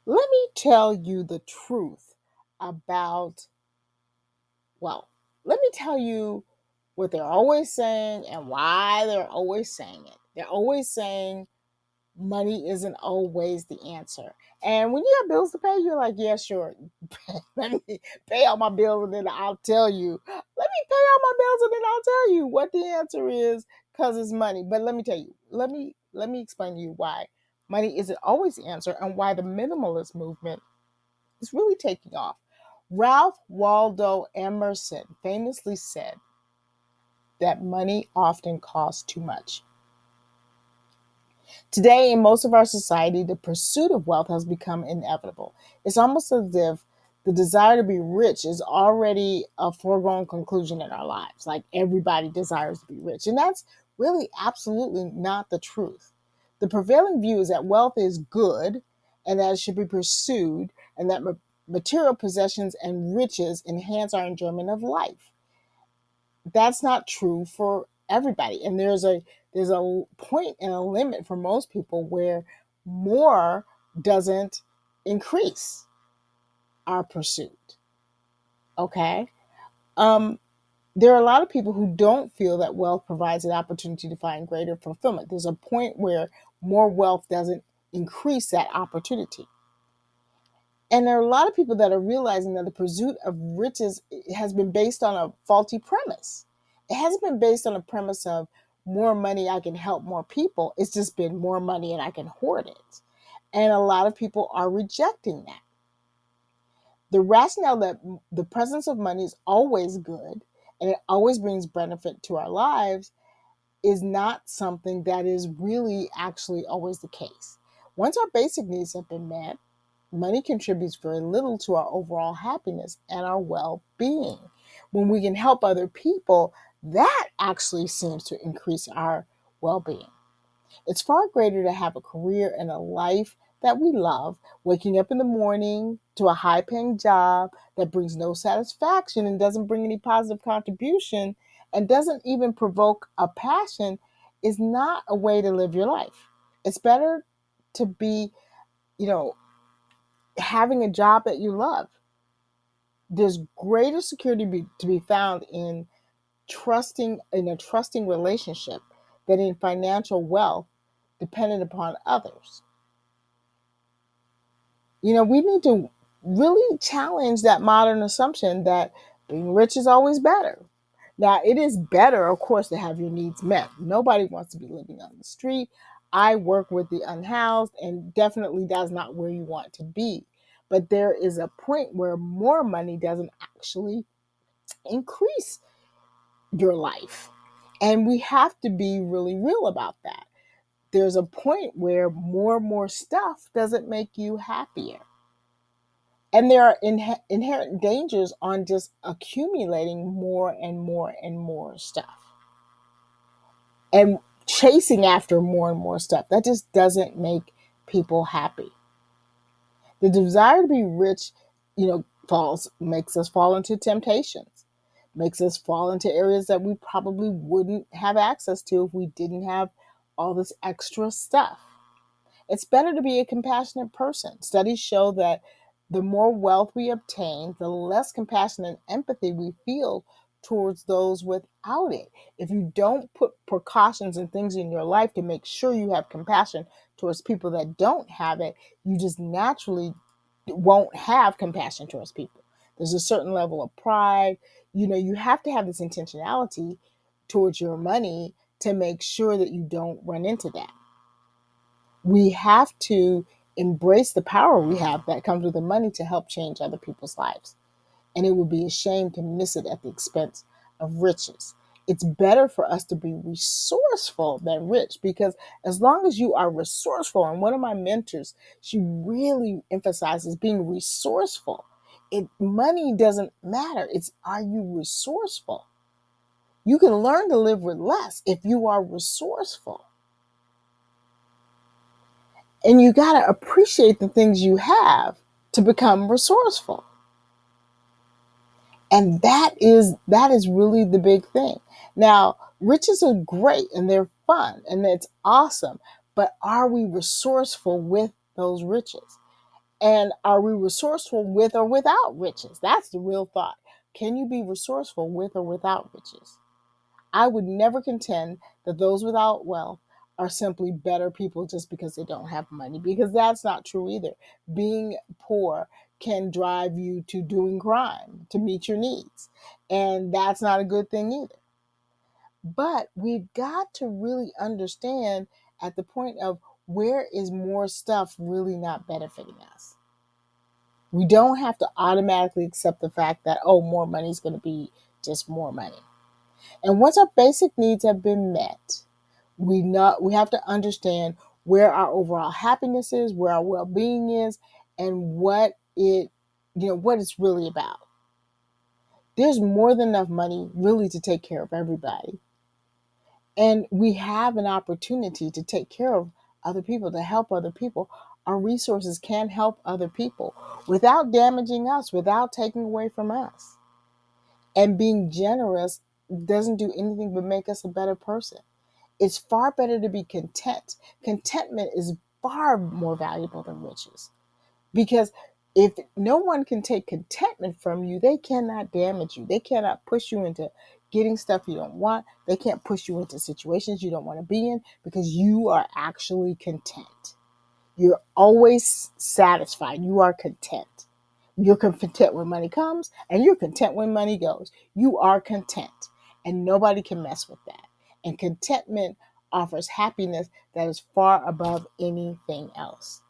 Let me tell you the truth about wealth. Let me tell you what they're always saying and why they're always saying it. They're always saying money isn't always the answer. And when you have bills to pay, you're like, yeah, sure. Let me pay all my bills and then I'll tell you. Let me pay all my bills and then I'll tell you what the answer is because it's money. But let me tell you, let me explain to you why money isn't always the answer and why the minimalist movement is really taking off. Ralph Waldo Emerson famously said that money often costs too much. Today, in most of our society, the pursuit of wealth has become inevitable. It's almost as if the desire to be rich is already a foregone conclusion in our lives. Like everybody desires to be rich. And that's really absolutely not the truth. The prevailing view is that wealth is good and that it should be pursued, and that material possessions and riches enhance our enjoyment of life. That's not true for everybody. And there's a point and a limit for most people where more doesn't increase our pursuit. Okay. Um, there are a lot of people who don't feel that wealth provides an opportunity to find greater fulfillment. There's a point where more wealth doesn't increase that opportunity. And there are a lot of people that are realizing that the pursuit of riches has been based on a faulty premise. It hasn't been based on a premise of more money, I can help more people. It's just been more money and I can hoard it. And a lot of people are rejecting that. The rationale that the presence of money is always good and it always brings benefit to our lives is not something that is really actually always the case. Once our basic needs have been met, money contributes very little to our overall happiness and our well being. When we can help other people, that actually seems to increase our well being. It's far greater to have a career and a life that we love, waking up in the morning to a high paying job that brings no satisfaction and doesn't bring any positive contribution and doesn't even provoke a passion, is not a way to live your life. It's better to be, you know, having a job that you love. There's greater security to be found in trusting in a trusting relationship than in financial wealth dependent upon others. We need to really challenge that modern assumption that being rich is always better. Now, it is better, of course, to have your needs met. Nobody wants to be living on the street. I work with the unhoused, and definitely that's not where you want to be. But there is a point where more money doesn't actually increase your life. And we have to be really real about that. There's a point where more and more stuff doesn't make you happier. And there are inherent dangers on just accumulating more and more and more stuff and chasing after more and more stuff. That just doesn't make people happy. The desire to be rich, falls makes us fall into temptations, makes us fall into areas that we probably wouldn't have access to if we didn't have all this extra stuff. It's better to be a compassionate person. Studies show that the more wealth we obtain, the less compassion and empathy we feel towards those without it. If you don't put precautions and things in your life to make sure you have compassion towards people that don't have it, you just naturally won't have compassion towards people. There's a certain level of pride. You have to have this intentionality towards your money to make sure that you don't run into that. We have to embrace the power we have that comes with the money to help change other people's lives. And it would be a shame to miss it at the expense of riches. It's better for us to be resourceful than rich, because as long as you are resourceful, and one of my mentors, she really emphasizes being resourceful. Money doesn't matter. It's, are you resourceful? You can learn to live with less if you are resourceful. And you got to appreciate the things you have to become resourceful. And that is really the big thing. Now, riches are great and they're fun and it's awesome, but are we resourceful with those riches? And are we resourceful with or without riches? That's the real thought. Can you be resourceful with or without riches? I would never contend that those without wealth are simply better people just because they don't have money, because that's not true either. Being poor can drive you to doing crime to meet your needs, and that's not a good thing either. But we've got to really understand at the point of where is more stuff really not benefiting us. We don't have to automatically accept the fact that, oh, more money is going to be just more money. And once our basic needs have been met, we have to understand where our overall happiness is, where our well-being is, and what it's really about. There's more than enough money really to take care of everybody. And we have an opportunity to take care of other people, to help other people. Our resources can help other people without damaging us, without taking away from us. And being generous doesn't do anything but make us a better person. It's far better to be content. Contentment is far more valuable than riches, because if no one can take contentment from you, they cannot damage you. They cannot push you into getting stuff you don't want. They can't push you into situations you don't want to be in, because you are actually content. You're always satisfied. You are content. You're content when money comes, and you're content when money goes. You are content, and nobody can mess with that. And contentment offers happiness that is far above anything else.